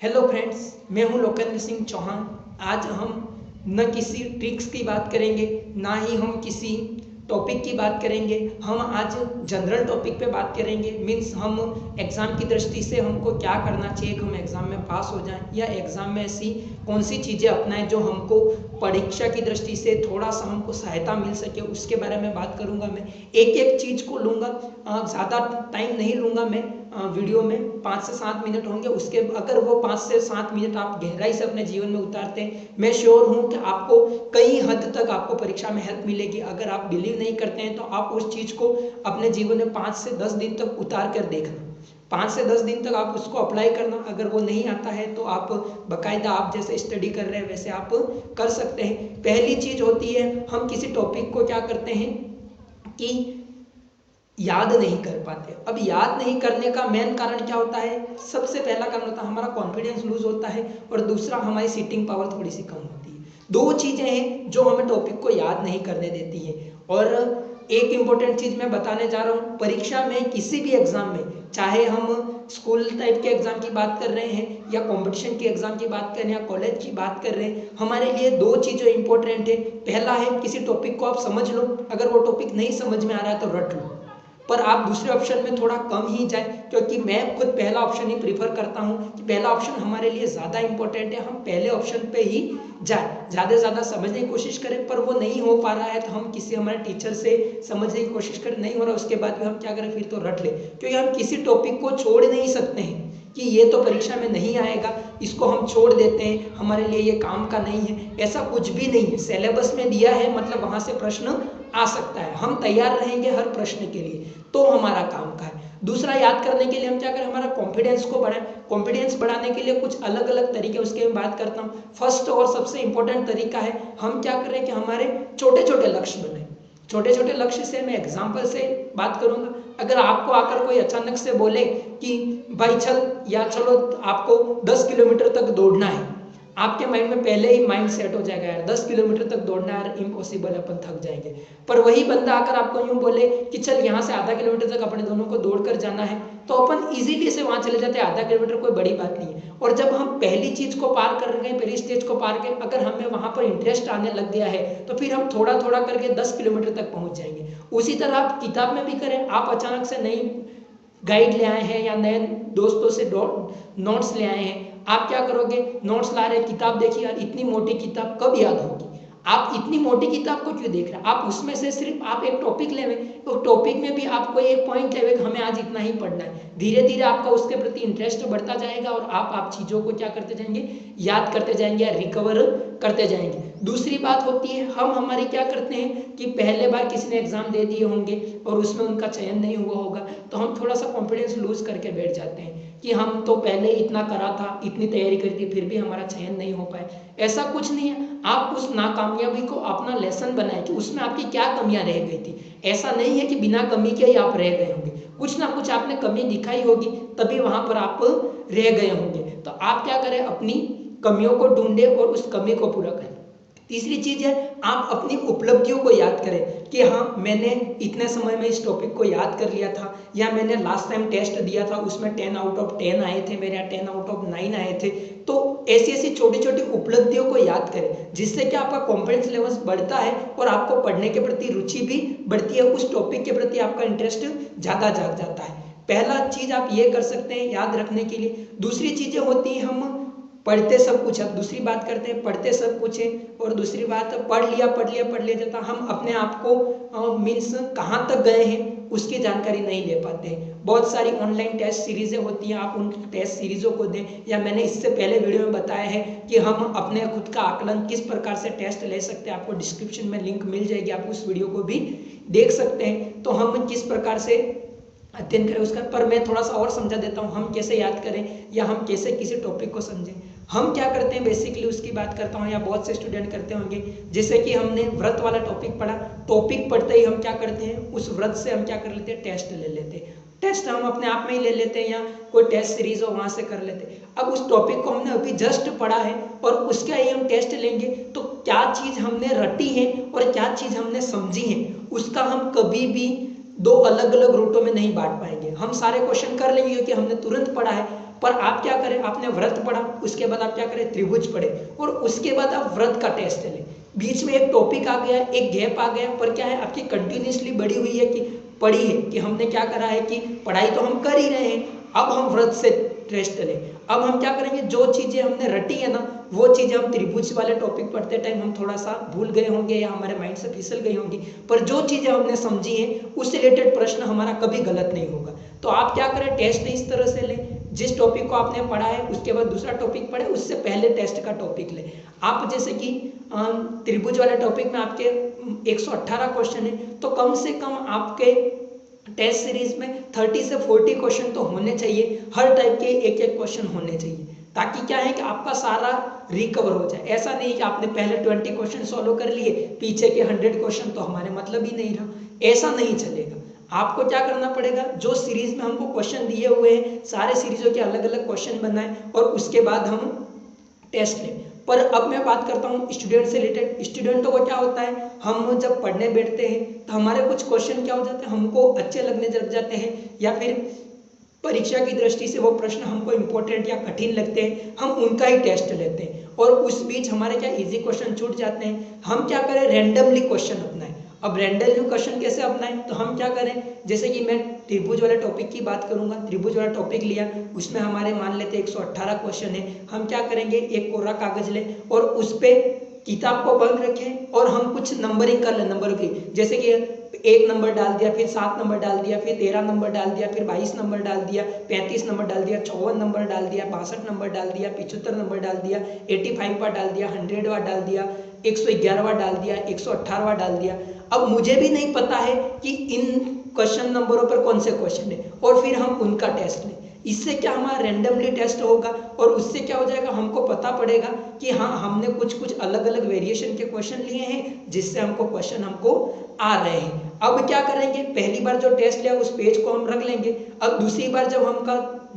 Hello friends, मैं हूं लोकेंद्र सिंह चौहान। आज हम न किसी ट्रिक्स की बात करेंगे, ना ही हम किसी टॉपिक की बात करेंगे। हम आज जनरल टॉपिक पे बात करेंगे। मीन्स हम एग्ज़ाम की दृष्टि से हमको क्या करना चाहिए कि हम एग्ज़ाम में पास हो जाएं, या एग्ज़ाम में ऐसी कौन सी चीज़ें अपनाएं जो हमको परीक्षा की दृष्टि से थोड़ा सा हमको सहायता मिल सके, उसके बारे में बात करूंगा। मैं एक एक चीज़ को लूँगा, ज़्यादा टाइम नहीं लूँगा। मैं वीडियो में 5 से 7 मिनट होंगे। उसके अगर वो 5 से 7 मिनट आप गहराई से अपने जीवन में उतारते हैं, मैं श्योर हूँ कि आपको कई हद तक आपको परीक्षा में हेल्प मिलेगी। अगर आप बिलीव नहीं करते हैं तो आप उस चीज़ को अपने जीवन में 5 से 10 दिन तक उतार कर देखना। 5 से 10 दिन तक आप उसको अप्लाई करना। अगर वो नहीं आता है तो आप बाकायदा आप जैसे स्टडी कर रहे हैं वैसे आप कर सकते हैं। पहली चीज़ होती है, हम किसी टॉपिक को क्या करते हैं कि याद नहीं कर पाते। अब याद नहीं करने का मेन कारण क्या होता है? सबसे पहला कारण होता है हमारा कॉन्फिडेंस लूज होता है, और दूसरा हमारी सीटिंग पावर थोड़ी सी कम होती है। दो चीजें हैं जो हमें टॉपिक को याद नहीं करने देती है। और एक इंपॉर्टेंट चीज मैं बताने जा रहा हूँ, परीक्षा में किसी भी एग्जाम में, चाहे हम स्कूल टाइप के एग्जाम की बात कर रहे हैं या कंपटीशन के एग्जाम की बात कर रहे हैं या कॉलेज की बात कर रहे हैं, हमारे लिए दो चीजें इंपॉर्टेंट है। पहला है, किसी टॉपिक को आप समझ लो। अगर वो टॉपिक नहीं समझ में आ रहा है तो रट लो, पर आप दूसरे ऑप्शन में थोड़ा कम ही जाए, क्योंकि मैं खुद पहला ऑप्शन ही प्रीफर करता हूं कि पहला ऑप्शन हमारे लिए ज़्यादा इंपॉर्टेंट है। हम पहले ऑप्शन पे ही जाए, ज़्यादा से ज़्यादा समझने की कोशिश करें। पर वो नहीं हो पा रहा है तो हम किसी हमारे टीचर से समझने की कोशिश करें, नहीं हो रहा उसके बाद भी हम क्या करें, फिर तो रट ले। क्योंकि हम किसी टॉपिक को छोड़ नहीं सकते हैं कि ये तो परीक्षा में नहीं आएगा, इसको हम छोड़ देते हैं, हमारे लिए ये काम का नहीं है। ऐसा कुछ भी नहीं है। सिलेबस में दिया है मतलब वहां से प्रश्न आ सकता है। हम तैयार रहेंगे हर प्रश्न के लिए, तो हमारा काम का है। दूसरा, याद करने के लिए हम क्या करें, हमारा कॉन्फिडेंस को बढ़ाएं। कॉन्फिडेंस बढ़ाने के लिए कुछ अलग अलग तरीके, उसके मैं बात करता हूँ। फर्स्ट और सबसे इंपॉर्टेंट तरीका है, हम क्या करें कि हमारे छोटे छोटे लक्ष्य बनाएं। छोटे छोटे लक्ष्य से मैं एग्जाम्पल से बात करूंगा। अगर आपको आकर कोई अचानक से बोले कि भाई चल या चलो आपको 10 किलोमीटर तक दौड़ना है, आपके माइंड में पहले ही माइंड सेट हो जाएगा, यार 10 किलोमीटर तक दौड़ना यार इम्पॉसिबल है, अपन थक जाएंगे। पर वही बंदा अगर आपको यूं बोले कि चल यहाँ से आधा किलोमीटर तक अपने दोनों को दौड़ कर जाना है, तो अपन इजीली से वहां चले जाते हैं। आधा किलोमीटर कोई बड़ी बात नहीं है। और जब हम पहली चीज को पार कर गए, पहली स्टेज को पार कर, अगर हमें वहां पर इंटरेस्ट आने लग गया है तो फिर हम थोड़ा थोड़ा करके 10 किलोमीटर तक पहुंच जाएंगे। उसी तरह आप किताब में भी करें। आप अचानक से नई गाइड ले आए हैं या नए दोस्तों से नोट्स ले आए हैं, आप क्या करोगे, नोट्स ला रहे, किताब देखिए, यार इतनी मोटी किताब कब याद होगी। आप इतनी मोटी किताब को क्यों देख रहे हैं? आप उसमें से सिर्फ आप एक टॉपिक लेवे, तो टॉपिक में भी आपको एक पॉइंट लेवे, हमें आज इतना ही पढ़ना है। धीरे धीरे आपका उसके प्रति इंटरेस्ट बढ़ता जाएगा और आप चीजों को क्या करते जाएंगे, याद करते जाएंगे या रिकवर करते जाएंगे। दूसरी बात होती है, हम हमारी क्या करते हैं कि पहले बार किसी ने एग्जाम दे दिए होंगे और उसमें उनका चयन नहीं हुआ होगा, तो हम थोड़ा सा कॉन्फिडेंस लूज करके बैठ जाते हैं कि हम तो पहले इतना करा था, इतनी तैयारी करी थी, फिर भी हमारा चयन नहीं हो पाए। ऐसा कुछ नहीं है। आप उस नाकामयाबी को अपना लेसन बनाए कि उसमें आपकी क्या कमियां रह गई थी। ऐसा नहीं है कि बिना कमी के ही आप रह गए होंगे, कुछ ना कुछ आपने कमी दिखाई होगी, तभी वहां पर आप रह गए होंगे। तो आप क्या करें, अपनी कमियों को ढूंढे और उस कमी को पूरा करें। तीसरी चीज है, आप अपनी उपलब्धियों को याद करें कि हाँ मैंने इतने समय में इस टॉपिक को याद कर लिया था, या मैंने लास्ट टाइम टेस्ट दिया था उसमें 10 आउट ऑफ 10 आए थे मेरे, 10 आउट ऑफ 9 आए थे। तो ऐसी ऐसी छोटी छोटी उपलब्धियों को याद करें, जिससे कि आपका कॉन्फिडेंस लेवल बढ़ता है और आपको पढ़ने के प्रति रुचि भी बढ़ती है, उस टॉपिक के प्रति आपका इंटरेस्ट ज्यादा जाग जाता है। पहला चीज आप ये कर सकते हैं याद रखने के लिए। दूसरी चीजें होती हैं, हम पढ़ते सब कुछ, अब दूसरी बात करते हैं, पढ़ते सब कुछ है, और दूसरी बात पढ़ लिया जाता, हम अपने आप को मीन्स कहाँ तक गए हैं उसकी जानकारी नहीं ले पाते हैं। बहुत सारी ऑनलाइन टेस्ट सीरीजें होती हैं, आप उन टेस्ट सीरीजों को दें, या मैंने इससे पहले वीडियो में बताया है कि हम अपने खुद का आकलन किस प्रकार से टेस्ट ले सकते हैं। आपको डिस्क्रिप्शन में लिंक मिल जाएगी, आप उस वीडियो को भी देख सकते हैं। तो हम किस प्रकार से अध्ययन करें उसका, पर मैं थोड़ा सा और समझा देता हूँ, हम कैसे याद करें या हम कैसे किसी टॉपिक को समझें। हम क्या करते हैं बेसिकली उसकी बात करता हूँ, या बहुत से स्टूडेंट करते होंगे, जैसे कि हमने व्रत वाला टॉपिक पढ़ा, टॉपिक पढ़ते ही हम क्या करते हैं, उस व्रत से हम क्या कर लेते हैं, टेस्ट ले लेते हैं। टेस्ट हम अपने आप में ही ले लेते हैं, या कोई टेस्ट सीरीज हो वहां से कर लेते हैं। अब उस टॉपिक को हमने अभी जस्ट पढ़ा है और उसका ही हम टेस्ट लेंगे, तो क्या चीज हमने रटी है और क्या चीज हमने समझी है, उसका हम कभी भी दो अलग अलग रूटों में नहीं बांट पाएंगे। हम सारे क्वेश्चन कर लेंगे क्योंकि हमने तुरंत पढ़ा है, पर आप क्या करें, आपने व्रत पढ़ा, उसके बाद आप क्या करें, त्रिभुज पढ़े, और उसके बाद आप व्रत का टेस्ट लें। बीच में एक टॉपिक आ गया, एक गैप आ गया, पर क्या है, आपकी कंटिन्यूसली बढ़ी हुई है कि पढ़ी है, कि हमने क्या करा है कि पढ़ाई तो हम कर ही रहे हैं, अब हम व्रत से टेस्ट लें। अब हम क्या करेंगे, जो चीज़ें हमने रटी है ना, वो चीज़ें हम त्रिभुज वाले टॉपिक पढ़ते टाइम हम थोड़ा सा भूल गए होंगे या हमारे माइंड से फिसल गई होंगी, पर जो चीज़ें हमने समझी हैं उस रिलेटेड प्रश्न हमारा कभी गलत नहीं होगा। तो आप क्या करें, टेस्ट इस तरह से लें, जिस टॉपिक को आपने पढ़ा है उसके बाद दूसरा टॉपिक पढ़े, उससे पहले टेस्ट का टॉपिक लें। आप जैसे कि त्रिभुज वाले टॉपिक में आपके 118 क्वेश्चन है, तो कम से कम आपके टेस्ट सीरीज में 30 से 40 क्वेश्चन तो होने चाहिए, हर टाइप के एक एक क्वेश्चन होने चाहिए, ताकि क्या है कि आपका सारा रिकवर हो जाए। ऐसा नहीं कि आपने पहले 20 क्वेश्चन सॉल्व कर लिए, पीछे के 100 क्वेश्चन तो हमारे मतलब ही नहीं रहा, ऐसा नहीं चलेगा। आपको क्या करना पड़ेगा, जो सीरीज में हमको क्वेश्चन दिए हुए हैं सारे सीरीजों के अलग अलग क्वेश्चन बनाएं और उसके बाद हम टेस्ट लें। पर अब मैं बात करता हूँ स्टूडेंट से रिलेटेड। स्टूडेंटों को क्या होता है, हम जब पढ़ने बैठते हैं तो हमारे कुछ क्वेश्चन क्या हो जाते हैं, हमको अच्छे लगने लग जाते हैं, या फिर परीक्षा की दृष्टि से वो प्रश्न हमको इम्पोर्टेंट या कठिन लगते हैं, हम उनका ही टेस्ट लेते हैं, और उस बीच हमारे क्या इजी क्वेश्चन छूट जाते हैं। हम क्या करें, रैंडमली क्वेश्चन अपनाएं। अब रैंडमली क्वेश्चन कैसे अपनाएं, तो हम क्या करें, जैसे कि मैं त्रिभुज वाले टॉपिक की बात करूंगा, त्रिभुज वाला टॉपिक लिया, उसमें हमारे मान लेते 118 क्वेश्चन है। हम क्या करेंगे, एक कोरा कागज लें और उस पर किताब को बंद रखें और हम कुछ नंबरिंग कर लें, नंबर की, जैसे कि 1 नंबर डाल दिया, फिर 7 नंबर डाल दिया, फिर 13 नंबर डाल दिया, फिर 22 नंबर डाल दिया, 35 नंबर डाल दिया, 54 नंबर डाल दिया, 62 नंबर डाल दिया, 75 नंबर डाल दिया, 85वां डाल दिया, 100वां डाल दिया, 111वां डाल दिया, 118वां डाल दिया। अब मुझे भी नहीं पता है कि इन क्वेश्चन नंबरों पर कौन से क्वेश्चन है, और फिर हम उनका टेस्ट लें। इससे क्या हमारा रैंडमली टेस्ट होगा, और उससे क्या हो जाएगा, हमको पता पड़ेगा कि हाँ हमने कुछ कुछ अलग अलग वेरिएशन के क्वेश्चन लिए हैं, जिससे हमको क्वेश्चन हमको आ रहे हैं। अब क्या करेंगे, पहली बार जो टेस्ट लिया उस पेज को हम रख लेंगे। अब दूसरी बार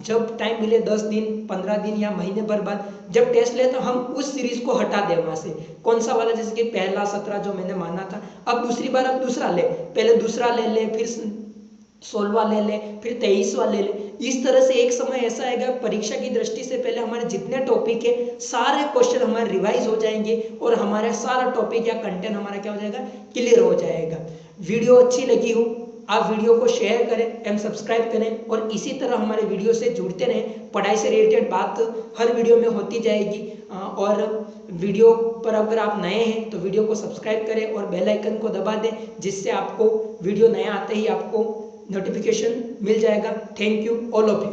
जब टाइम मिले 10 दिन 15 दिन या महीने भर बाद जब टेस्ट ले, तो हम उस सीरीज को हटा दें वहां से, कौन सा वाला, जैसे कि पहला 17 जो मैंने माना था, अब दूसरी बार अब दूसरा ले, पहले दूसरा ले ले, फिर 16वां ले ले, फिर 23वां ले ले। इस तरह से एक समय ऐसा आएगा, परीक्षा की दृष्टि से पहले हमारे जितने टॉपिक है सारे क्वेश्चन हमारे रिवाइज हो जाएंगे, और हमारा सारा टॉपिक या कंटेंट हमारा क्या हो जाएगा, क्लियर हो जाएगा। वीडियो अच्छी लगी हो, आप वीडियो को शेयर करें एवं सब्सक्राइब करें, और इसी तरह हमारे वीडियो से जुड़ते रहें। पढ़ाई से रिलेटेड बात हर वीडियो में होती जाएगी, और वीडियो पर अगर आप नए हैं तो वीडियो को सब्सक्राइब करें और बेल आइकन को दबा दें, जिससे आपको वीडियो नया आते ही आपको नोटिफिकेशन मिल जाएगा। Thank you all of you.